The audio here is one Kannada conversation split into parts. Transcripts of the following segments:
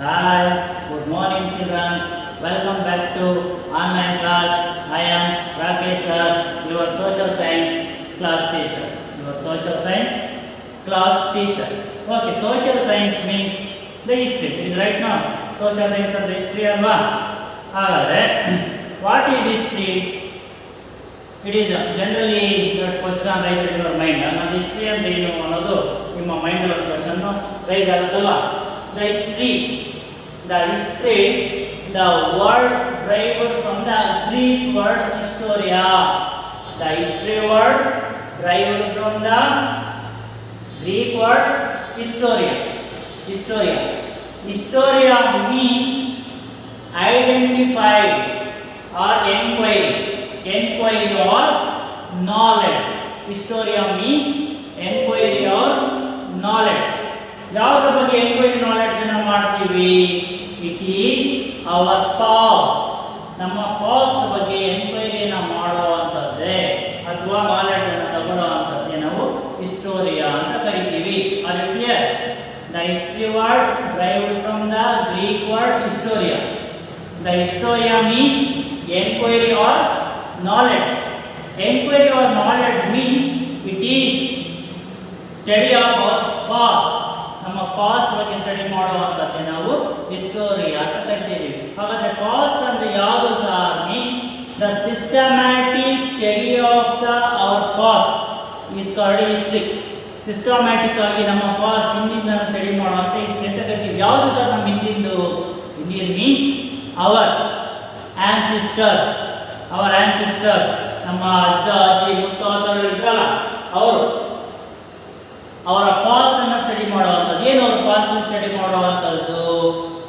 Hi, good morning children. Welcome back to online class. I am Rakesh sir, your social science class teacher. Your social science class teacher. Okay, social science means the history. It is right now. Social science of the history alva. What is history? It is generally the question raised in your mind. Now history and in my mind question raise the history, the word derived from the Greek word historia. The history word derived from the Greek word historia. Historia means identified or inquiry or knowledge. Historia means inquiry or knowledge. ಯಾವುದರ ಬಗ್ಗೆ ಎನ್ಕ್ವೈರಿ ನಾಲೆಡ್ಜ್ ಅನ್ನು ಮಾಡ್ತೀವಿ? It is our past. ನಮ್ಮ ಪಾಸ್ಟ್ ಬಗ್ಗೆ ಎನ್ಕ್ವೈರಿಯನ್ನು ಮಾಡುವಂಥದ್ದೇ ಅಥವಾ ನಾಲೆಡ್ಜ್ ಅನ್ನು ತಗೊಳ್ಳುವಂಥದ್ದೇ ನಾವು ಹಿಸ್ಟೋರಿಯಾ ಅಂತ ಕರಿತೀವಿ. ಅದು clear? The history word derived from the Greek word historia. The historia means enquiry or knowledge. Enquiry or knowledge means it is study of our past. ನಮ್ಮ ಪಾಸ್ಟ್ ಬಗ್ಗೆ ಸ್ಟಡಿ ಮಾಡುವಂಥದ್ದೇ ನಾವು ಹಿಸ್ಟೋರಿಯಾ ಅಂತ ಕರಿತೀವಿ. ಹಾಗಾದ್ರೆ ಪಾಸ್ಟ್ ಅಂದ್ರೆ ಯಾವುದು sir? Means the systematic study of the our past is called history. Systematic ಆಗಿ ನಮ್ಮ ಪಾಸ್ಟ್ ಹಿಂದಿನ ಸ್ಟಡಿ ಮಾಡುವಂಥ ಹಿಸ್ಟ್ರಿ ಅಂತ ಕರಿತೀವಿ. ಯಾವುದು ಸರ್ ನಮ್ಮ ಹಿಂದಿಂದು? Indian means our ancestors. ನಮ್ಮ ಅಜ್ಜ ಅಜ್ಜಿ ಮುತ್ತಾತರು ಇದ್ರಲ್ಲ, ಅವರ ಪಾಸ್ಟ್ ಅನ್ನು ಸ್ಟಡಿ ಮಾಡುವಂಥದ್ದು. ಏನು ಅವರು ಪಾಸ್ಟ್ ಸ್ಟಡಿ ಮಾಡುವಂಥದ್ದು?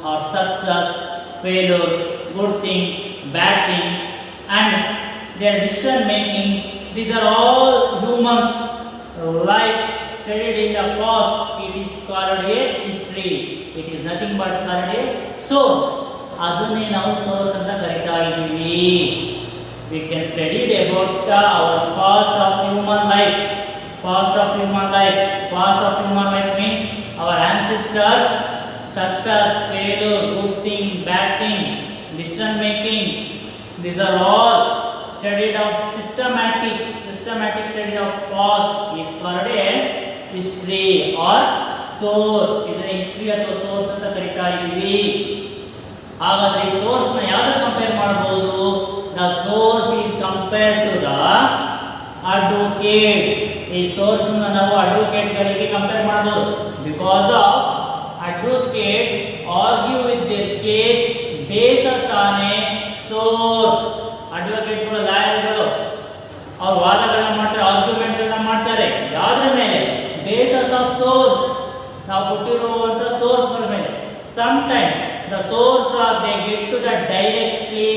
ಅವ್ರ success, failure, good thing, bad thing and their decision making. These are all humans life studied in the past. It is called a history. It is nothing but called a source. ಅದನ್ನೇ ನಾವು ಸೋರ್ಸ್ ಅಂತ ಕರಿತಾ ಇದ್ದೀವಿ. We can study about our past of human life. Past of human life means our ancestors, success, failure, good thing, bad thing, decision making. These are all studied of systematic study of past is called a history or source. ಇದನ್ನ ಹಿಸ್ಟ್ರಿ ಅಥವಾ ಸೋರ್ಸ್ ಅಂತ ಕರೀತಾ ಇದ್ದೀವಿ. ಹಾಗಾದ್ರೆ ಈ ಸೋರ್ಸ್ ನ ಯಾವ್ದು ಕಂಪೇರ್ ಮಾಡಬಹುದು? The source is compared to the advocates. ಈ ಸೋರ್ಸ್ ನಾವು ಅಡ್ವೊಕೇಟ್ ಗಳಿಗೆ ಕಂಪೇರ್ ಮಾಡಬಹುದು. Because of advocates argue with their case bases on a source. ಅಡ್ವೊಕೇಟ್ಗಳು, ಲಾಯರ್ಗಳು ಅವ್ರ ವಾದಗಳನ್ನ ಮಾಡ್ತಾರೆ, ಆರ್ಗ್ಯುಮೆಂಟ್ಗಳನ್ನ ಮಾಡ್ತಾರೆ. ಯಾವ್ದ್ರ ಮೇಲೆ? Bases of source. ನಾವು ಕೊಟ್ಟಿರುವಂತ ಸೋರ್ಸ್ಗಳ ಮೇಲೆ. Sometimes the source of they get to the directly.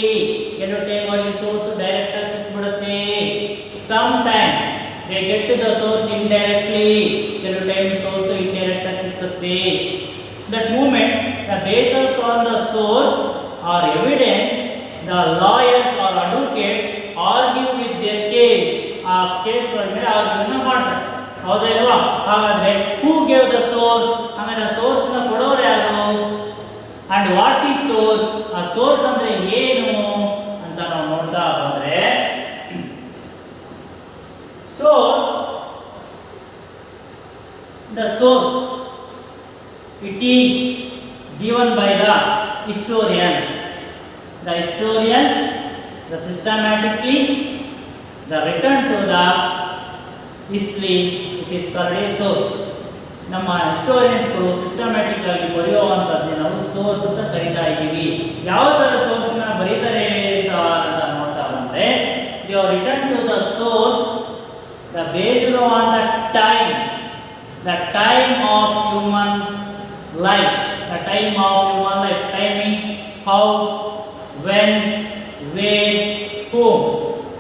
ಕೆಲವು ಟೈಮ್ ಅಲ್ಲಿ ಸೋರ್ಸ್ ಡೈರೆಕ್ಟ್ ಆಗಿ ಸಿಕ್ಬಿಡುತ್ತೆ. Sometimes they get to the source indirectly. ಕೆಲವು ಟೈಮ್ ಸೋರ್ಸ್ ಇಂಡೈರೆಕ್ಟ್ ಆಗಿ ಸಿಕ್ಕುತ್ತೆ. that moment the basis on the source or evidence, the lawyers or advocates argue with their case. ಆ ಕೇಸ್ ಗಳ ಮೇಲೆ ಆರ್ಗ್ಯುಮೆಂಟ್ ಮಾಡ್ತಾರೆ. ಹೌದಾ ಇಲ್ವಾ? ಹಾಗಾದ್ರೆ who gave the source? ಹಾಗಾದ್ರೆ ಸೋರ್ಸ್ ನ ಕೊಡೋರು ಯಾರು? and what is source? ಆ ಸೋರ್ಸ್ ಅಂದ್ರೆ ಏನು ಅಂತ ನಾವು ನೋಡ್ತಾ ಬಂದ್ರೆ, the source, it is given by the historians. The systematically the return to the history, it is called a source. ನಮ್ಮ ಹಿಸ್ಟೋರಿಯನ್ಸ್ಗಳು ಸಿಸ್ಟಮ್ಯಾಟಿಕ್ ಆಗಿ ಬರೆಯುವಂಥದ್ದು ನಾವು ಸೋರ್ಸ್ ಅಂತ ಕರಿತಾ ಇದ್ದೀವಿ. ಯಾವ ಥರ ಸೋರ್ಸ್ನ ಬರೀತಾರೆ ಸರ್ ಅಂತ ನೋಡ್ತಾ ಬಂದರೆ, they are return to the source the based on the time of human life. Time means how, when, where, whom.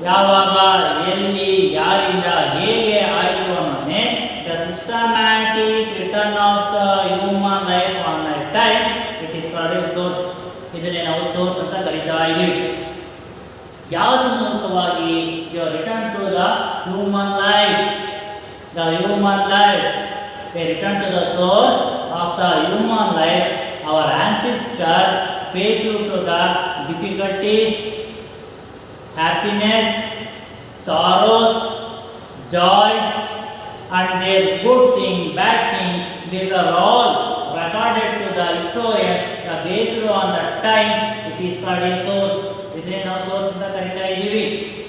ಯಾವಾಗ, ಎಲ್ಲಿ, ಯಾರಿಂದ, ಹೇಗೆ ಆಯಿತು ಅನ್ನೋದೇ the systematic return of the human life on that time. It is called a source. ಇದನ್ನೇ ನಾವು ಸೋರ್ಸ್ ಅಂತ ಕರೀತಾ ಇದ್ದೀವಿ. ಯಾವುದು ಮೂಲಕವಾಗಿ you return to the human life. They return to the source of the human life our ancestor faced to the difficulties, happiness, sorrows, joy, and their good thing, bad thing. These are all recorded to the historians based on the time. It is called a source. ಇದನ್ನೇ ನಾವು ಸೋರ್ಸ್ ಅಂತ ಕರಿತಾ ಇದ್ದೀವಿ.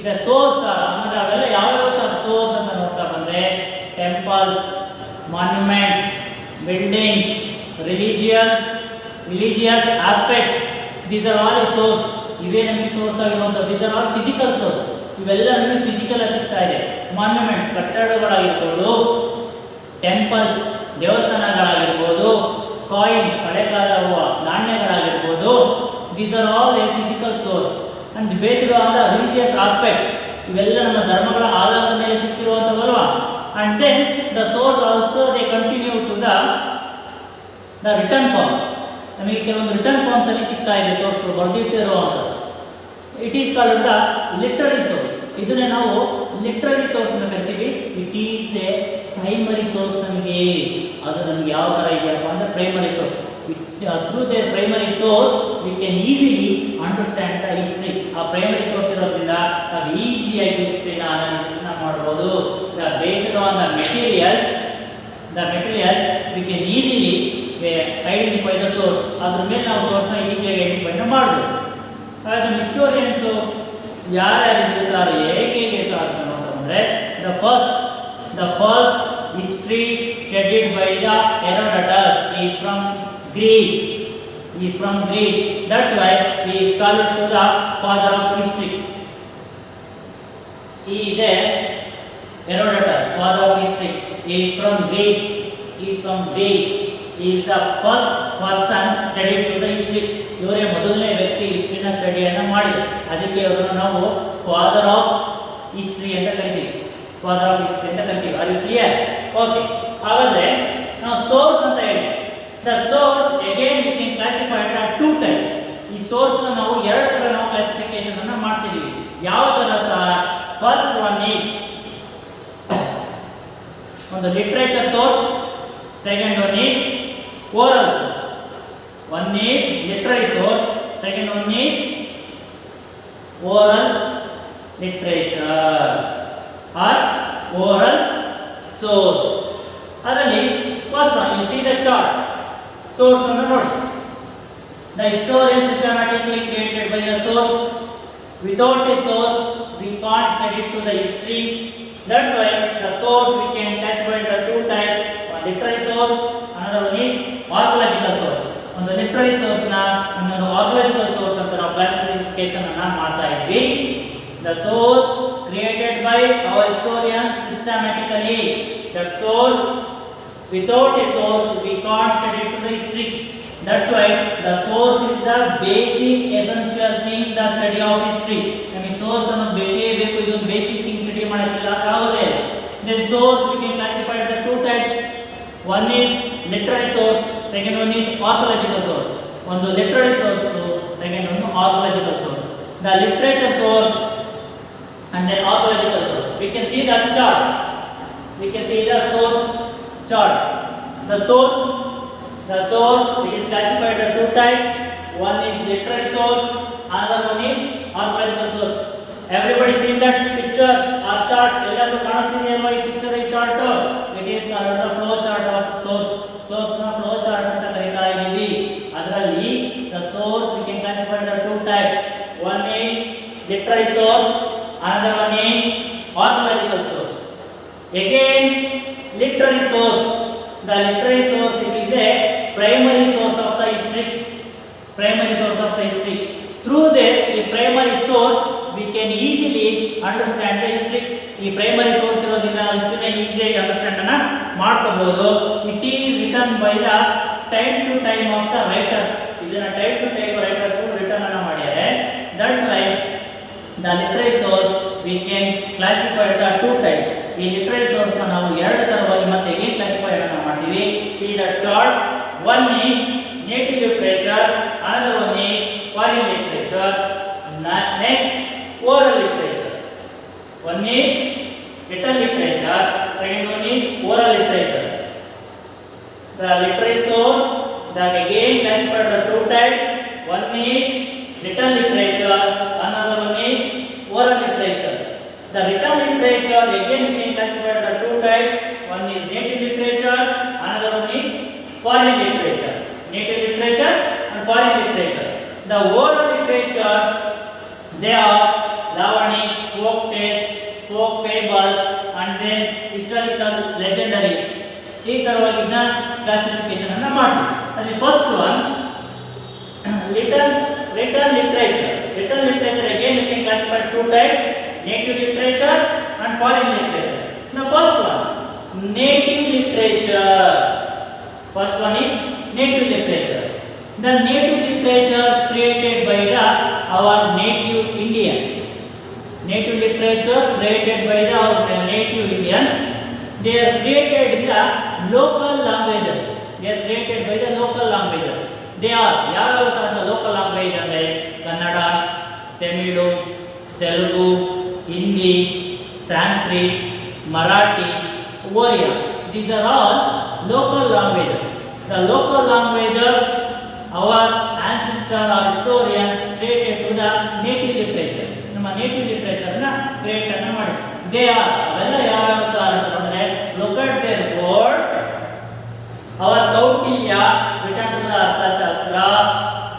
ದ ಸೋರ್ಸ್ ಅಂದ್ರೆ ಅವೆಲ್ಲ ಯಾವ ಸೋರ್ಸ್ ಅಂತ ನೋಡ್ತಾ ಬಂದ್ರೆ temples, monuments, buildings, religious aspects, these are all a source. ಇವೇ ನಮಗೆ ಸೋರ್ಸ್ ಆಗಿರುವಂಥದ್ದು. These are all physical source. ಇವೆಲ್ಲ ನಮಗೆ ಫಿಸಿಕಲ್ ಆಗಿ ಸಿಗ್ತಾ ಇದೆ. ಮಾನ್ಯುಮೆಂಟ್ಸ್ ಕಟ್ಟಡಗಳಾಗಿರ್ಬೋದು, ಟೆಂಪಲ್ಸ್ ದೇವಸ್ಥಾನಗಳಾಗಿರ್ಬೋದು, ಕಾಯಿನ್ಸ್ ಹಳೆಕಾಲದ ನಾಣ್ಯಗಳಾಗಿರ್ಬೋದು, these are all a physical source and based on the religious aspects. ಇವೆಲ್ಲ ನಮ್ಮ ಧರ್ಮಗಳ ಆಧಾರದ ಮೇಲೆ ಸಿಕ್ಕಿರುವಂಥವಲ್ವಾ. and then the source also they continue to the written forms. ನಮಗೆ ಕೆಲವೊಂದು ರಿಟರ್ನ್ ಫಾರ್ಮ್ಸ್ ಅಲ್ಲಿ ಸಿಗ್ತಾ ಇದೆ ಸೋರ್ಸ್ಗಳು ಬರೆದಿಟ್ಟಿರುವಂಥದ್ದು. It is called the literary source. ಇದನ್ನೇ ನಾವು ಲಿಟ್ರರಿ ಸೋರ್ಸ್ ಅಂತ ಕರಿತೀವಿ. It is a primary source. ನಮಗೆ ಅದು ನಮ್ಗೆ ಯಾವ ಥರ ಇದೆಯಪ್ಪ ಅಂದರೆ primary source. Through the primary source we can easily understand the history. ಆ ಪ್ರೈಮರಿ ಸೋರ್ಸ್ ಇರೋದ್ರಿಂದ ನಾವು ಈಸಿಯಾಗಿ ಹಿಸ್ಟ್ರಿನ ಅನಾಲಿಸಿಸ್ನ ಮಾಡ್ಬೋದು. Based on the materials we can easily identify the source. ಅದ್ರ ಮೇಲೆ ನಾವು ಸೋರ್ಸ್ನ ಈಸಿಯಾಗಿ ಐಡೆಂಟಿಫೈನ ಮಾಡ್ಬೋದು. ಹಾಗಾಗಿ ಹಿಸ್ಟೋರಿಯನ್ಸು ಯಾರ್ಯಾರಿದ್ರು ಸರ್, ಹೇಗೆ ಸರ್ ಅಂತ ನೋಡ್ತಂದ್ರೆ the first history studied by the Herodotus is from Greece. That's why he is called to the father of history. He is a Herodotus, father of history. He is from Greece. He is the first person studied to the history. ಇವರೇ ಮೊದಲನೇ ವ್ಯಕ್ತಿ ಹಿಸ್ಟ್ರಿನ ಸ್ಟಡಿಯನ್ನು ಮಾಡಿದ್ರು. ಅದಕ್ಕೆ ಅವರನ್ನು ನಾವು ಫಾದರ್ ಆಫ್ ಹಿಸ್ಟ್ರಿ ಅಂತ ಕರಿತೀವಿ. Are you clear? ಓಕೆ. ಹಾಗಾದ್ರೆ ನಾವು ಸೋರ್ಸ್ ಅಂತ ಹೇಳಿ the source again we can classify it as two types. ಈ ಸೋರ್ಸ್ ನಾವು ಎರಡು ತರ ನಾವು ಕ್ಲಾಸಿಫಿಕೇಶನ್ ಅನ್ನು ಮಾಡ್ತಿದೀವಿ. ಯಾವ ತರ ಸರ್? ಫಸ್ಟ್ ಒನ್ ಈಸ್ ಒಂದು literature source, second one is oral source. One is literary source, second one is oral literature or oral source. ಅದರಲ್ಲಿ first one you see the chart. source ಅನ್ನು ನೋಡಿ. The historian systematically created by the source. Without a source we can't study to the history. That's why the source we can classify the two types. One literary source, another one is archaeological source. ಒಂದು ಲಿಟರರಿ ಸೋರ್ಸ್ ನ ಇನ್ನೊಂದು ಆರ್ಕಿಯಾಲಜಿಕಲ್ ಸೋರ್ಸ್ ಅಂತ ನಾವು ಕ್ಲಾಸಿಫಿಕೇಶನ್ ಅನ್ನು ಮಾಡ್ತಾ ಇದ್ವಿ. The source created by our historian systematically. That source, without a source we can't study to the history. That's why the source is the basic essential thing the study of history. ನಮಗೆ source ಅನ್ನು ಬೇಕೇ ಬೇಕು. ಇದೊಂದು ಬೇಸಿಕ್ ಥಿಂಗ್ ಸ್ಟಡಿ ಮಾಡಲಿಲ್ಲ ಯಾವುದೇ. Then source we can classify the two types. One is literary source, second one is archaeological source. ಒಂದು literary source, second one archaeological source. The literature source and then archaeological source. We can see the chart. We can see the source chart. The source it is classified as two types. One is literary source, another one is archaeological source. Everybody seen that picture or chart? ಎಲ್ಲರೂ ಕಾಣಿಸ್ತಿದೆಯಲ್ವಾ ಈ ಪಿಕ್ಚರ್, ಈ chart? It is called the flow chart of swords ನ ಫ್ಲೋ ಚಾರ್ಟ್ ಅಂತ ಕರೀತಾ ಇದ್ದೀವಿ. ಅದರಲ್ಲಿ the source we can classify the two types. One is literary source, another one is archaeological source. Again literary source. The literary source it is a primary source of the history. Through the primary source we can easily understand the history. ಈ ಪ್ರೈಮರಿ ಸೋರ್ಸ್ ಇರೋದ್ರಿಂದ ನಾವು ಹಿಸ್ಟ್ರಿನ ಈಸಿಯಾಗಿ ಅಂಡರ್ಸ್ಟ್ಯಾಂಡ್ ಅನ್ನ ಮಾಡ್ಕೋಬಹುದು. It is written by the time to time of the writers. ಇದನ್ನ time to time writers return ಅನ್ನ ಮಾಡಿದ್ದಾರೆ. That's why the literary source we can classify the two types. ಈ ಲಿಟರರಿ ಸೋರ್ಸ್ ನ ನಾವು ಎರಡು ತರವಾಗಿ ಮತ್ತೆ ಹೇಗೆ ಕ್ಲಾಸಿಫೈ ಅನ್ನ ಮಾಡ್ತೀವಿ? See the chart. One is native literature, another one is foreign literature. Next oral literature. One is written literature, second one is oral literature. The literary source They again classified the two types. One is written literature, another one is oral literature. The written literature again we can classify the two types. One is native literature, another one is foreign literature. Native literature and foreign literature. The oral literature, they are Lavanies, folk tales, folk fables, and then historical legendaries. ಈ ತರವಾಗಿ ಕ್ಲಾಸಿಫಿಕೇಶನ್ ಅನ್ನು ಮಾಡ್ತೀವಿ. ಅಲ್ಲಿ first one written literature. Written literature again you can classify two types: native literature and foreign literature. Now first one, native literature. First one is native literature. The native literature created by our native Indians. Native literature created by our native Indians. They are created in the local languages. They are created by the local languages. They are ಯಾವ ಸಾಧಾರಣ local language ಅಂದರೆ Kannada, Tamil, Telugu, Hindi, Sanskrit, Marathi, Oriya. These are all local languages. The local languages our ancestors or historians created to the native literature. ನಮ್ಮ native literature ನ ಕ್ರಿಯೇಟ್ ಅನ್ನು ಮಾಡಿ. They are ಅವೆಲ್ಲ ಯಾವ ಸಾರ ಅಂತಂದ್ರೆ look at their word. Our Kautilya written to the Arthashastra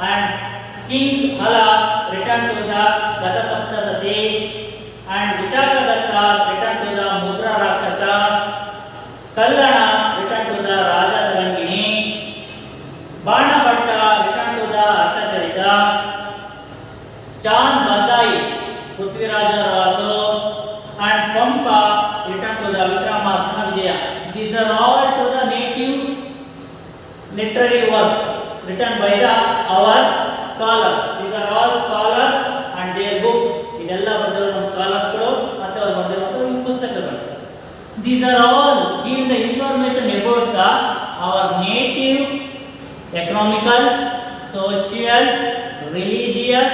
and King's Hala written to the Gata Saptasati and Vishakadatta written to the Mudra Rakshasa, Kallana written to the Raja Tarangini, Banabhatta written to the Ashacharita, Chan Badais Prithviraja Raso and Pampa written to the Vikramadhyana Vijaya. These are all to the native literary works written by our scholars. These are all scholars and their books. ಇದೆಲ್ಲ ಬರೆದಿರೋ scholars ಗಳು ಮತ್ತು ಅವರು ಬರೆದಿರೋ ಈ ಪುಸ್ತಕಗಳು. These are all give the information about our native economical, social, religious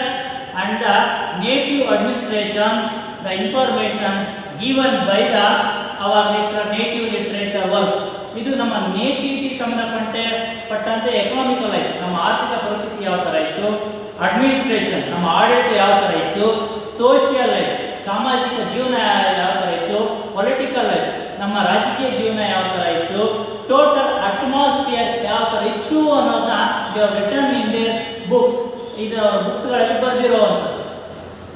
and the native administrations. The information given by our native literature works. ಇದು ನಮ್ಮ ನೇಟಿವಿಟಿ ಸಂಬಂಧಪಟ್ಟಂತೆ ಎಕನಾಮಿಕಲ್ ಲೈಫ್, ನಮ್ಮ ಆರ್ಥಿಕ ಪರಿಸ್ಥಿತಿ ಯಾವ ಥರ ಇತ್ತು, ಅಡ್ಮಿನಿಸ್ಟ್ರೇಷನ್ ನಮ್ಮ ಆಡಳಿತ ಯಾವ ಥರ ಇತ್ತು, ಸೋಷಿಯಲ್ ಲೈಫ್ ಸಾಮಾಜಿಕ ಜೀವನ ಯಾವ ಥರ ಇತ್ತು, ಪೊಲಿಟಿಕಲ್ ಲೈಫ್ ನಮ್ಮ ರಾಜಕೀಯ ಜೀವನ ಯಾವ ಥರ ಇತ್ತು, ಟೋಟಲ್ ಅಟ್ಮಾಸ್ಫಿಯರ್ ಯಾವ ಥರ ಇತ್ತು ಅನ್ನೋದನ್ನ they are written in their books. ಇದು ಬುಕ್ಸ್ಗಳಲ್ಲಿ ಬರೆದಿರುವಂಥದ್ದು.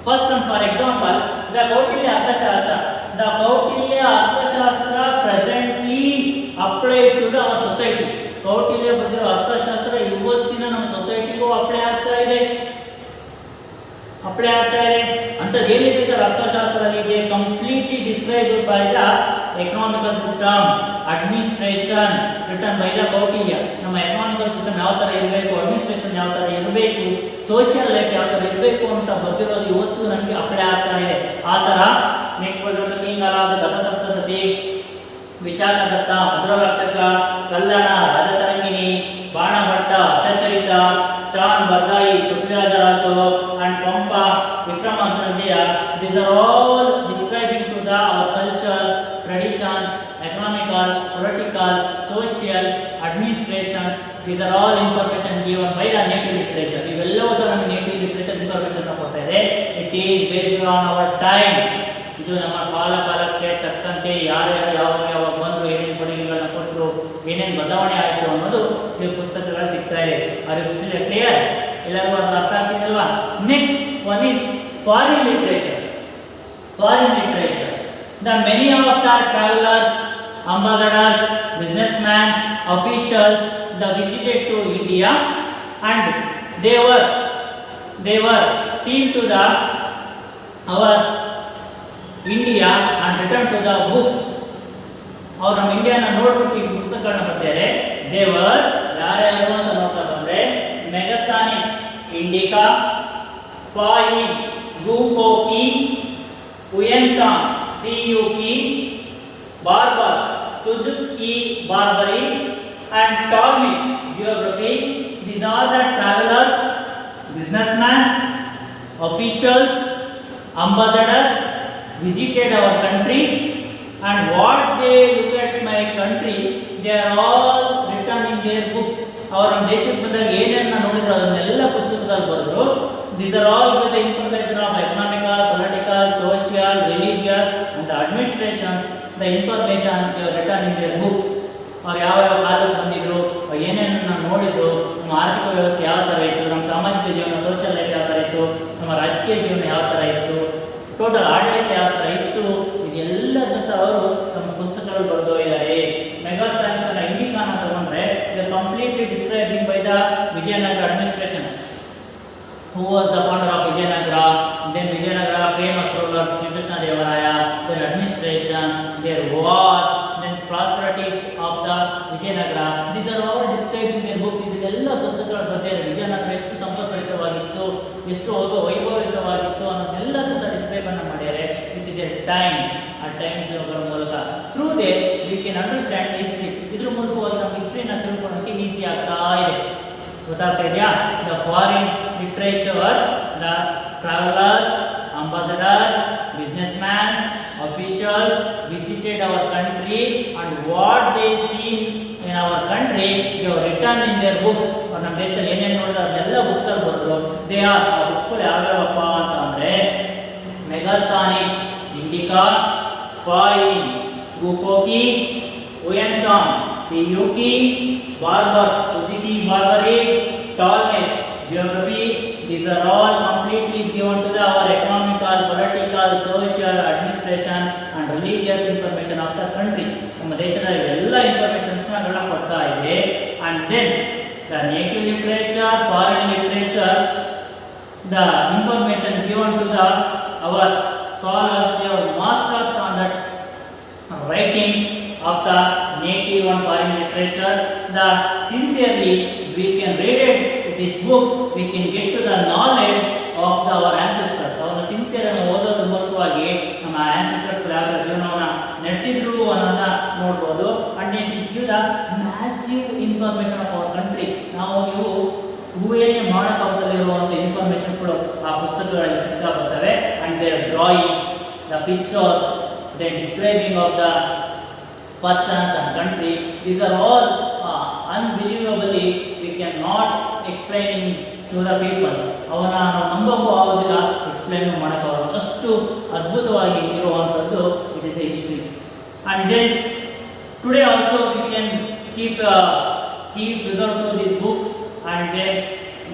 First one for example the Kautilya Arthashastra. The Kautilya Arthashastra presently applied to the our society. Kautilya ಬರೆದಿರೋ ಅರ್ಥಶಾಸ್ತ್ರ ಇವತ್ತಿನ ನಮ್ಮ ಸೊಸೈಟಿಗೂ ಅಪ್ಲೈ ಆಗ್ತಾ ಇದೆ. ಅಂಥದ್ದು ಏನಿದೆ ಸರ್ ಅರ್ಥಶಾಸ್ತ್ರದಲ್ಲಿ ಇದೆ? Completely described by the economical system, administration return by the Kautilya. ನಮ್ಮ ಎಕನಾಮಿಕಲ್ ಸಿಸ್ಟಮ್ ಯಾವ ಥರ ಇರಬೇಕು, ಅಡ್ಮಿನಿಸ್ಟ್ರೇಷನ್ ಯಾವ ಥರ ಇರಬೇಕು, ಸೋಷಿಯಲ್ ಲೈಫ್ ಯಾವ ಥರ ಇರಬೇಕು ಅಂತ ಬರೆದಿರೋದು ಇವತ್ತು ನಮಗೆ ಅಪ್ಲೈ ಆಗ್ತಾ ಇದೆ. ಆ ಥರ ನೆಕ್ಸ್ಟ್ ಬರೆದಿರೋದು ಕಿಂಗ್ ಅಲಾದ ಗತ ಸಪ್ತಸತಿ, ವಿಶಾಖದತ್ತ, ಮಧುರ ರಾಕ್ಷಸ, ಕಲ್ಲಣ, ರಾಜತರಂಗಿಣಿ, ಬಾಣಭಟ್ಟ, ಅಶಚರಿತ, ಚಾನ್ Bardai, Prithviraj ರಾಸೋ and Pampa, Vikramadhyana. These are all describing to the our culture, traditions, economical, political, social, administrations. These are all information given by the native literature. ಇವೆಲ್ಲವೂ ಸಹ ನಮ್ಮ native literature information ಕೊಡ್ತಾ ಇದೆ. It is based on our time. ಇದು ನಮ್ಮ ಕಾಲಕ್ಕೆ ತಕ್ಕಂತೆ ಯಾರ್ಯಾರು ಯಾವಾಗ ಬಂದರು, ಏನೇನು ಕೊಡುಗೆಗಳನ್ನ ಕೊಟ್ಟರು, ಏನೇನು ಬದಲಾವಣೆ ಆಯಿತು ಅನ್ನೋದು ಈ ಪುಸ್ತಕಗಳು ಸಿಗ್ತಾ ಇದೆ. ಅದು ಕ್ಲಿಯರ್? ಎಲ್ಲರಿಗೂ ಅದು ಅರ್ಥ ಆಗ್ತಿದೆಯಲ್ವಾ? Next one is foreign literature. The many of the travelers, ambassadors, businessmen, officials, they visited to India and they were seen to the our India and returned to the books. ಅವ್ರು ನಮ್ಮ ಇಂಡಿಯಾನ ನೋಡ್ಬಿಟ್ಟು ಈ ಪುಸ್ತಕಗಳನ್ನ ಬರ್ತಾರೆ. ದೇವರ್ ಯಾರ್ಯಾರು ಅಂತ ನೋಡ್ತಾ ಬಂದ್ರೆ ಮೆಗಸ್ತಾನಿಸ್ ಇಂಡಿಕಾ, ಫಾಯಿ ಗೂಕೋಕಿ, Hiuen Tsang Si Yu Ki, Babur's Tuzuk i Baburi and Ptolemy's geography. These are the travelers, businessmen, officials, ambassadors visited our country and what they look at my country, they are all written in their books. ಅವರು ನಮ್ಮ ದೇಶಕ್ಕೆ ಬಂದಾಗ ಏನೇನ ನೋಡಿದ್ರು ಅದನ್ನೆಲ್ಲ ಪುಸ್ತಕದಲ್ಲಿ ಬರೆದ್ರು. These are all with the information of economical, political, social, religious and the administrations, the information they have written in their books. ಅವ್ರು ಯಾವ ಕಾಲಕ್ಕೆ ಬಂದಿದ್ರು, ಏನೇನನ್ನ ನೋಡಿದ್ರು, ನಮ್ಮ ಆರ್ಥಿಕ ವ್ಯವಸ್ಥೆ ಯಾವ ಥರ ಇತ್ತು, ನಮ್ಮ ಸಾಮಾಜಿಕ ಜೀವನ ಸೋಷಿಯಲ್ ಲೈಫ್ ಯಾವ ಥರ ಇತ್ತು, ನಮ್ಮ ರಾಜಕೀಯ ಜೀವನ ಯಾವ ಥರ ಇತ್ತು, ಟೋಟಲ್ ಆಡಳಿತ ಯಾವ ಥರ ಇತ್ತು, ಇದೆಲ್ಲದನ್ನು ಸಹ ಅವರು ನಮ್ಮ ಪುಸ್ತಕಗಳು ಬರೆದೊಯ್ದಾರೆ. ಮೆಗಾಸ್ಥಾನಿಕ್ಸ್ ಅನ್ನ ಇಂಡಿಕಾನ ತಗೊಂಡ್ರೆ they completely describing by the Vijayanagara administration. Who was the founder of Vijayanagara? Then Vijayanagara famous rulers, Sri Krishna Devaraya, their administration, their war, then prosperities of the Vijayanagara. These are all described in their books. ಇದೆಲ್ಲ ಪುಸ್ತಕಗಳು ಬರ್ತಾರೆ. ವಿಜಯನಗರ ಎಷ್ಟು ಸಂಪತ್ಭರಿತವಾಗಿತ್ತು, ಎಷ್ಟು ವೈಭವಯುತವಾಗಿತ್ತು ಅನ್ನೋದೆಲ್ಲದೂ ಸಹ ಡಿಸ್ಕ್ರೈಬ್ ಅನ್ನು ಮಾಡ್ಯಾರೆ ವಿತ್ ದೇರ್ ಟೈಮ್ಸ್. ಆ ಟೈಮ್ಸ್ ಮೂಲಕ through they we can understand history. ಇದ್ರ ಮೂಲಕವಾಗಿ ನಮ್ಮ ಹಿಸ್ಟ್ರಿನ ತಿಳ್ಕೊಳ್ಳೋಕ್ಕೆ ಈಸಿ ಆಗ್ತಾ ಇದೆ. ಗೊತ್ತಾಗ್ತಾ ಇದೆಯಾ? The foreign literature, the travellers, ambassadors, business mans, officials visited our country and what they seen in our country they have written in their books. और ನಮ್ಮ ದೇಶದಲ್ಲಿ ಏನೇನು ನೋಡಿದ್ರೆ ಅದೆಲ್ಲ ಬುಕ್ಸ್ ಅಲ್ಲಿ ಬರೆದ್ರು. ದೇ ಆರ್ ಆ ಬುಕ್ಸ್ಗಳು ಯಾವ್ಯಾವಪ್ಪ ಅಂತ ಅಂದರೆ ಮೆಗಾಸ್ಥಾನಿಸ್, ಇಂಡಿಕಾ, ಫಾಯಿನ್, ಗುಕೋಕಿ, ಉಯನ್ಸಾಂಗ್, ಸಿಯುಕಿ, ಬಾರ್ಬರ್ಸ್, ಉಜಿಕಿ, Baburi, Ptolemy's, geography. These are all completely given to the our economical, political, social, administration and religious information of the country. ನಮ್ಮ ದೇಶದ ಎಲ್ಲ ಇನ್ಫಾರ್ಮೇಷನ್ಸ್ನ ಕೊಡ್ತಾ ಇದೆ. And then the native literature, foreign literature, the information given to the our scholars, they are masters on that writings of the native and foreign literature. The sincerely we can read it. These books we can get to the knowledge of our ancestors. ಅವರ ಸಿನ್ಸಿಯರ್ ಅನ್ನು ಓದೋದ್ರ ಮೂಲಕವಾಗಿ ನಮ್ಮ ಆನ್ಸೆಸ್ಟರ್ಸ್ ಯಾವ ಜೀವನವನ್ನು ನಡೆಸಿದ್ರು ಅನ್ನೋದನ್ನ ನೋಡ್ಬೋದು. And it is give the massive information of our country. ನೀವು ಊಹೆಯೇ ಮಾಡೋಕ್ಕಾಗದಲ್ಲಿರುವಂಥ ಇನ್ಫಾರ್ಮೇಷನ್ಸ್ಗಳು ಆ ಪುಸ್ತಕಗಳಲ್ಲಿ ಸಿಗ್ತಾ ಬರ್ತವೆ. And their drawings, the pictures, the describing of the persons and country, these are all unbelievably we cannot explaining to the people. ಅವನ ನಾವು ನಂಬೋಕ್ಕೂ ಆಗೋದಿಲ್ಲ, ಎಕ್ಸ್ಪ್ಲೈನ್ ಮಾಡೋಕ್ಕಾಗೋದು, ಅಷ್ಟು ಅದ್ಭುತವಾಗಿ ಇರುವಂಥದ್ದು it is a history. And then today also we can keep reserve to these books and then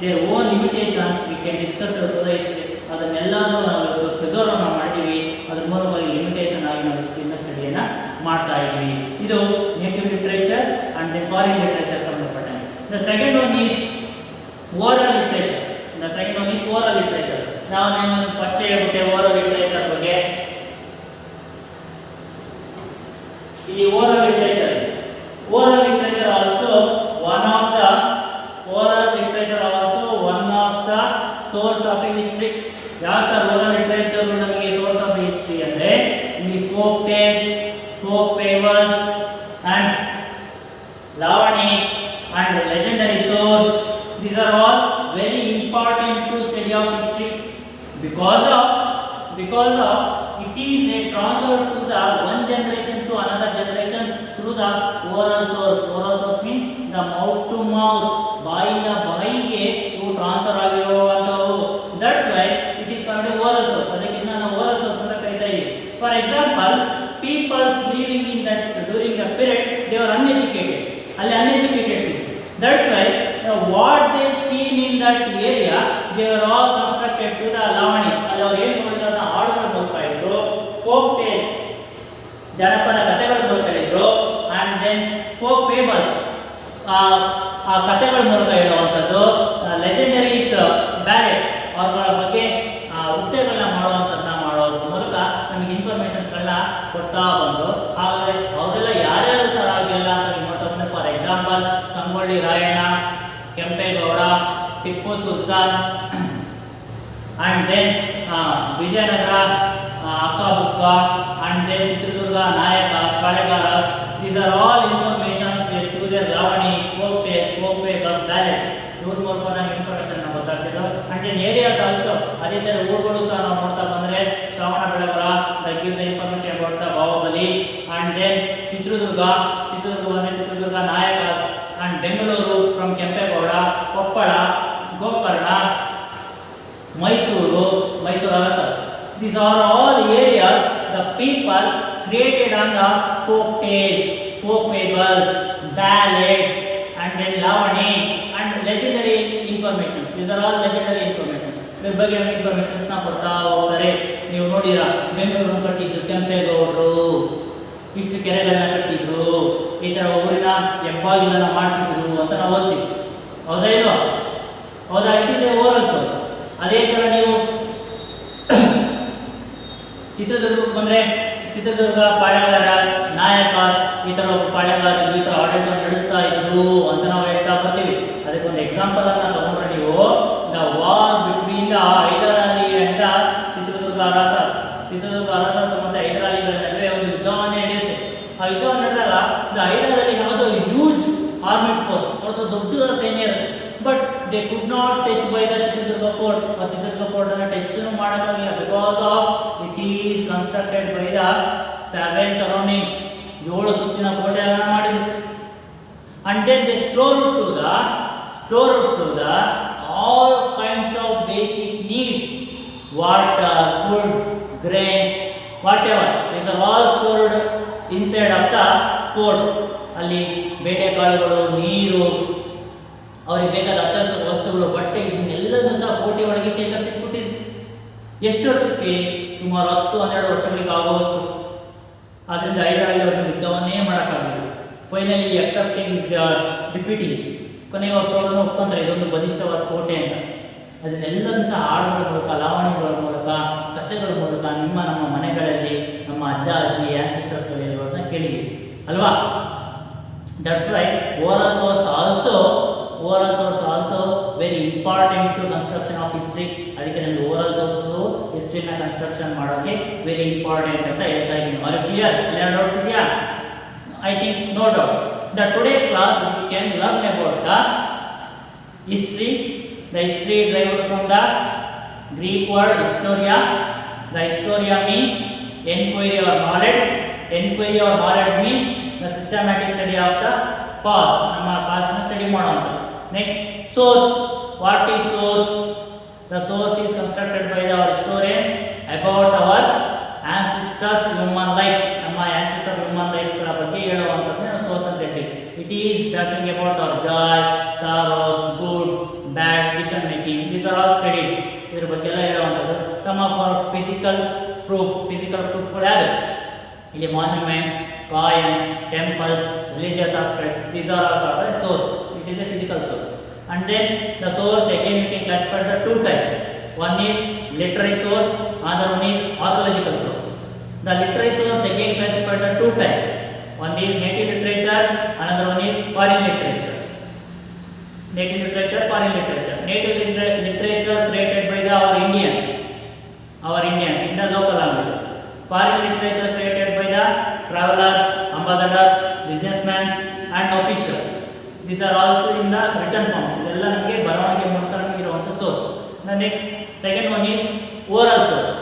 their own limitations we can discuss to the history. ಅದನ್ನೆಲ್ಲನೂ ನಾವು ಪ್ರಿಸರ್ವ್ ಮಾಡ್ತೀವಿ. ಅದ್ರ ಮೂಲಕವಾಗಿ ಲಿಮಿಟೇಷನ್ ಆಗಿ ನಾವು ಹಿಸ್ಟ್ರಿನ ಸ್ಟಡಿಯನ್ನು ಮಾಡ್ತಾ ಇದ್ದೀವಿ. ಇದು native literature and then foreign literature ಸಂಬಂಧಪಟ್ಟಂಗೆ. The second one is oral literature. ನಾನು ಫಸ್ಟ್ ಹೇಳ್ಬಿಟ್ಟೆ ಓರಲ್ ಲಿಟ್ರೇಚರ್ ಬಗ್ಗೆ. ಈ oral literature also one of the source of history. ಯಾಕೆ ಸರ್ ಓರಲ್ ಲಿಟ್ರೇಚರ್ ನಮಗೆ ಸೋರ್ಸ್ ಆಫ್ ಹಿಸ್ಟ್ರಿ ಅಂದರೆ ಈ folk tales, folk fables and lavanies and legendary source, these are all very important to study of history because of it is a transfer to the one generation to another generation through the oral source. Oral source means the mouth to mouth, ಬಾಯಿಂದ ಬಾಯಿಗೆ ಇವು ಟ್ರಾನ್ಸ್ಫರ್ ಆಗಿರುವಂಥವು. That's why it is called a oral source. ಅದಕ್ಕೆ ನಾವು ಓರಲ್ ಸೋರ್ಸ್ ಅಂತ ಕರೀತಾ ಇದ್ದೀವಿ. For example, people living in that during the period they were uneducated. All uneducated city. That's why what they seen in that area they were all constructed to the lavanis. Allu ಏನು ನೋಡಿದ್ರನ್ನ ಹಾಡುಗಳು ನೋಡ್ತಾ ಇದ್ರು, folk tales, ಜನಪದ ಕಥೆಗಳು ನೋಡ್ತಾ ಇದ್ರು, and then folk fables, ಆ ಕಥೆಗಳ ಮೂಲಕ ಹೇಳುವಂಥದ್ದು, ಲೆಜೆಂಡರೀಸ್ ಬ್ಯಾಲೆಟ್ಸ್ ಅವರ ಬಗ್ಗೆ ಉಕ್ತಿಗಳನ್ನ ಮಾಡೋದ್ರ ಮೂಲಕ ನಮಗೆ ಇನ್ಫಾರ್ಮೇಷನ್ಸ್ಗಳನ್ನ ಕೊಡ್ತಾ ಬಂದು. ಹಾಗಾದರೆ ಅವರೆಲ್ಲ ಯಾರ್ಯಾರು ಸರ್ ಆಗಿಲ್ಲ ಅಂತ ನೀವು ನೋಡ್ತಾ ಬಂದರೆ, for example Sangolli Rayanna, Kempegowda, Tippu Sultan, and then Vijayanagara, Hakka Bukka, and then Chitradurga Nayaka, Palegars. These are all informations through their lavanis, folk tales, folk fables, ballads. ಇವ್ರ ಮೂಲಕ ನಮಗೆ ಇನ್ಫಾರ್ಮೇಷನ್ ಗೊತ್ತಾಗ್ತಿದ್ದು. ಆ್ಯಂಡ್ ದೆನ್ ಏರಿಯಾಸ್ ಆಲ್ಸೋ ಅದೇ ಥರ ಊರುಗಳು ಸಹ ನಾವು ನೋಡ್ತಾ ಬಂದರೆ Shravana Belagola, give the information about the Bahubali. And then Chitradurga Nayakas, and Bengaluru from are all areas the people created on the folk tales, folk fables, ballads, and then lavanies and legendary information. These are all legendary information. ಇದ್ರ ಬಗ್ಗೆ ನಮಗೆ ಇನ್ಫಾರ್ಮೇಷನ್ಸ್ ನ ಕೊಡ್ತಾ ಹೋಗ್ತಾರೆ. ನೀವು ನೋಡಿರಾ ಬೆಂಗಳೂರು ಕಟ್ಟಿದ್ದು ಕೆಂಪೇಗೌಡರು, ಇಷ್ಟು ಕೆರೆಗಳನ್ನ ಕಟ್ಟಿದ್ರು, ಈ ತರ ಊರಿನ ಹೆಬ್ಬಾಗಿಲನ್ನ ಮಾಡಿಸಿದ್ರು ಅಂತ ನಾವು ಓದ್ತೀವಿ. ಹೌದಾ ಇಲ್ವಾ? ಹೌದಾ? It is A oral source. ಅದೇ ತರ ನೀವು ಚಿತ್ರದುರ್ಗಕ್ಕೆ ಬಂದ್ರೆ ಚಿತ್ರದುರ್ಗ ಪಾಳ್ಯಗಾರ ನಾಯಕ ಈ ತರ ಪಾಳ್ಯಗಾರರು ಈ ತರ ಆಡಳಿತ ನಡೆಸ್ತಾ ಇದ್ರು ಅಂತ ನಾವು ಹೇಳ್ತಾ ಬರ್ತೀವಿ. ಅದಕ್ಕೆ ಒಂದು ಎಕ್ಸಾಂಪಲ್ ಅನ್ನ ತಗೊಂಡ್ರೆ ನೀವು the war between the Hyder Ali and Chitradurga ಅರಸರ್ಸ್, ಚಿತ್ರದುರ್ಗ ಅರಸರ್ಸ್ ಮತ್ತೆ ಹೈದರ್ ಅಲಿಗಳ ನಡುವೆ ಒಂದು ಯುದ್ಧವನ್ನೇ ನಡೆಯುತ್ತೆ. ಆ ಯುದ್ಧವನ್ನು ನಡೆದಾಗ ದ ಹೈದರ್ ಅಲಿ ಯಾವುದು ಹ್ಯೂಜ್ ಆರ್ಮಿಡ್ ಫೋರ್ಸ್, ಅವ್ರದ್ದು ದೊಡ್ಡ ಸೈನ್ಯ ಇರುತ್ತೆ. But they could not touch by the Chitradurga fort. ಆ ಚಿತ್ರದುರ್ಗ ಫೋರ್ಟ್ ಅನ್ನು ಟಚ್ ಮಾಡೋಕ್ಕಾಗಲಿಲ್ಲ because of it is constructed by the 7 surroundings, 7 ಸುತ್ತಿನ ಕೋಟೆಯನ್ನು ಮಾಡಿದ್ರು. And then they store to the all kinds of basic needs, water, food, grains, whatever, these are all stored inside of the fort. ಅಲ್ಲಿ ಬೇಳೆಕಾಳುಗಳು, ನೀರು, ಅವರಿಗೆ ಬೇಕಾದ ಅತ್ಯವಶ್ಯಕ ವಸ್ತುಗಳು, ಬಟ್ಟೆ, ಇದನ್ನೆಲ್ಲದನ್ನು ಸಹ ಕೋಟೆ ಒಳಗೆ ಶೇಖರಿಸಿಟ್ಬಿಟ್ಟಿದ್ರು. ಎಷ್ಟು ವರ್ಷಕ್ಕೆ? ಸುಮಾರು 10-12 ವರ್ಷಗಳಿಗೆ ಆಗುವಷ್ಟು. ಆದ್ದರಿಂದ ಹೈದರ್ ಅಲಿ ಅವರನ್ನು ಯುದ್ಧವನ್ನೇ ಮಾಡೋಕ್ಕಾಗಲಿಲ್ಲ. ಫೈನಲಿ ಅಕ್ಸೆಪ್ಟಿಂಗ್ ಇಸ್ ಡಿಫೀಟಿಂಗ್, ಕೊನೆಗೆ ಅವ್ರ ಸೋಲನ್ನು ಒಪ್ಕೊಂತಾರೆ, ಇದೊಂದು ಬಲಿಷ್ಠವಾದ ಕೋಟೆ ಅಂತ. ಅದನ್ನೆಲ್ಲದನ್ನು ಸಹ ಹಾಡುಗಳ ಮೂಲಕ, ಲಾವಣಿಗಳ ಮೂಲಕ, ಕಥೆಗಳ ಮೂಲಕ ನಮ್ಮ ಮನೆಗಳಲ್ಲಿ ನಮ್ಮ ಅಜ್ಜ ಅಜ್ಜಿ ಆನ್ಸಿಸ್ಟರ್ಸ್ಗಳಿರೋದನ್ನ ಕೇಳಿದ್ವಿ ಅಲ್ವಾ? That's why oral source also very important to construction of history. ಅದಕ್ಕೆ ನಮಗೆ ಓರಲ್ ಸೋರ್ಸು ಹಿಸ್ಟ್ರಿನ ಕನ್ಸ್ಟ್ರಕ್ಷನ್ ಮಾಡೋಕ್ಕೆ ವೆರಿ ಇಂಪಾರ್ಟೆಂಟ್ ಅಂತ ಹೇಳ್ತಾ ಇದ್ದೀನಿ. Are clear? ಎಲ್ಲ ಡೌಟ್ಸ್ ಇದೆಯಾ? I think no doubts. The today class we can learn about the history. The history derived from the Greek word historia. The historia means enquiry or knowledge. Enquiry or knowledge means the systematic study of the past. ನಮ್ಮ past ನ study ಮಾಡೋದು. Next, source. What is source? The source is constructed by our historians about our ancestors human life. ನಮ್ಮ ancestor human life ಗಳ ಬಗ್ಗೆ ಹೇಳುವಂತದ್ದು source ಅಂತ ಹೇಳ್ತೀವಿ. It is talking about our joy, sorrows, good, bad, decision making. These are all studied. ಇದರ ಬಗ್ಗೆ ಎಲ್ಲ ಹೇಳುವಂತದ್ದು. Some of our physical proof ಗಳು ಯಾವುದು? ಇಲ್ಲಿ monuments, coins, temples, religious aspects. These are all part of the source. It is a physical source. And then the source again we can classify the two types. One is literary source, another one is archaeological source. The literary source again classified the two types. One is native literature, another one is foreign literature. Native literature, foreign literature. Native literature created by our Indians in the local languages. Foreign literature created by the travelers, ambassadors, businessmen and officials. These are also in the written forms. ಇದೆಲ್ಲ ನಮಗೆ ಬರವಣಿಗೆ ಮೂಲಕ ನಮಗೆ ಇರುವಂತ source. The next second one is oral source.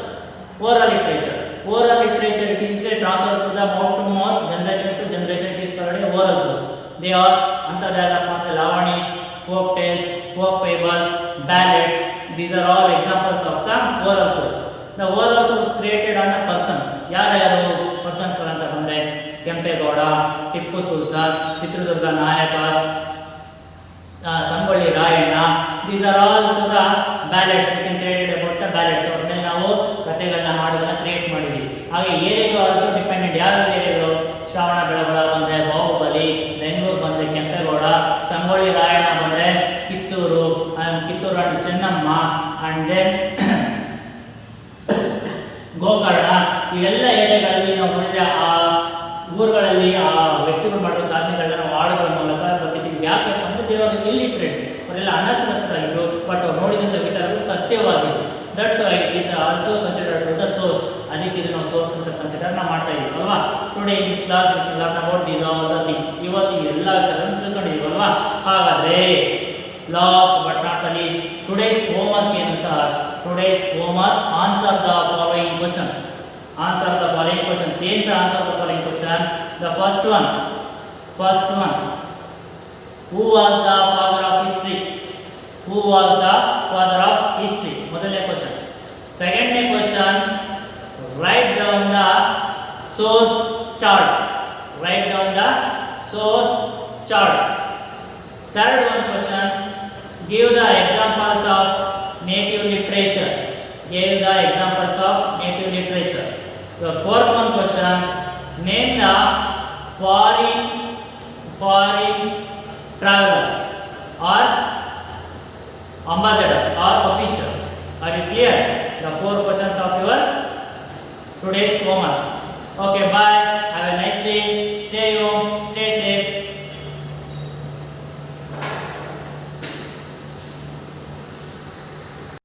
Oral literature. Oral literature, it is a transfer to the mouth to mouth, generation to generation. It is called a oral source. They are antadayalappa, lavanis, folk tales, folk fables, ballads. These are all examples of the oral source. The oral source created on the persons. ಯಾರು persons ಗಳಂತ ಬಂದ್ರೆ ಕೆಂಪೇಗೌಡ, ಟಿಪ್ಪು ಸುಲ್ತಾನ್, ಚಿತ್ರದುರ್ಗ ನಾಯಕ, Sangolli Rayanna. These are all to the ballads. We can create about the ballads. ಅವ್ರನ್ನೇ ನಾವು ಕಥೆಗಳನ್ನ ಹಾಡುಗಳನ್ನ ಕ್ರಿಯೇಟ್ ಮಾಡಿದ್ವಿ. ಹಾಗೆ ಏರಿಯಾಗಳು ಆಲ್ಸೋ ಡಿಪೆಂಡೆಂಟ್. ಯಾವ ಏರಿಯಾಗಳು? ಶ್ರವಣ ಬೆಳಗೊಳ ಬಂದರೆ ಬಾಹುಬಲಿ, ಬೆಂಗಳೂರು ಬಂದರೆ ಕೆಂಪೇಗೌಡ, ಸಂಗೊಳ್ಳಿ ರಾಯಣ್ಣ ಬಂದರೆ ಕಿತ್ತೂರು ರಾಣಿ ಚೆನ್ನಮ್ಮ, ಆ್ಯಂಡ್ ದೆನ್ ಗೋಕರ್ಣ. ಇವೆಲ್ಲ ಏರಿಯಾಗಳಲ್ಲಿ ನಾವು ನೋಡಿದರೆ ಆ ಊರುಗಳಲ್ಲಿ ಆ ವ್ಯಕ್ತಿಗಳು ಮಾಡೋ ಸಾಧನೆಗಳನ್ನ ನಾವು ಹಾಡುಗಳ ಮೂಲಕ ಬರ್ತಿದ್ದೀವಿ. ಯಾಕೆ ಅಂದರೆ ದೇವಾಗ ಇಲ್ಲಿಟ್ರೇಟ್ಸ್ ಅವರೆಲ್ಲ ಅನಕ್ಷರಸ್ಥರಾಗಿದ್ರು, ಬಟ್ ಅವ್ರು ನೋಡಿದಂಥ ವಿಚಾರಗಳು ಸತ್ಯವಾಗಿತ್ತು. That's why it is also considered to the source. ಅದಕ್ಕೆ ಇದು ನಾವು ಸೋರ್ಸ್ ಅಂತ ಕನ್ಸಿಡರ್ ಮಾಡ್ತಾ ಇದ್ದೀವಿ ಅಲ್ವಾ? Today in this class we learn about these all the things. ಇವತ್ತು ಈ ಎಲ್ಲ ವಿಚಾರಗಳನ್ನು ತಿಳ್ಕೊಂಡಿದ್ದೀವಿ ಅಲ್ವಾ? ಹಾಗಾದರೆ last but not the least, today's homework ಏನು sir? Today's homework, answer the following questions. Answer the following questions. Answer the following question. The first one. Who was the father of history? Who was the father of history? ಮೊದಲನೇ question. Second question. chart. Write down the source chart. Third one question, give the examples of native literature. Give the examples of native literature. Your fourth one question, name the foreign travelers or ambassadors or officials. Are you clear? The 4 questions of your today's homework. Okay, bye.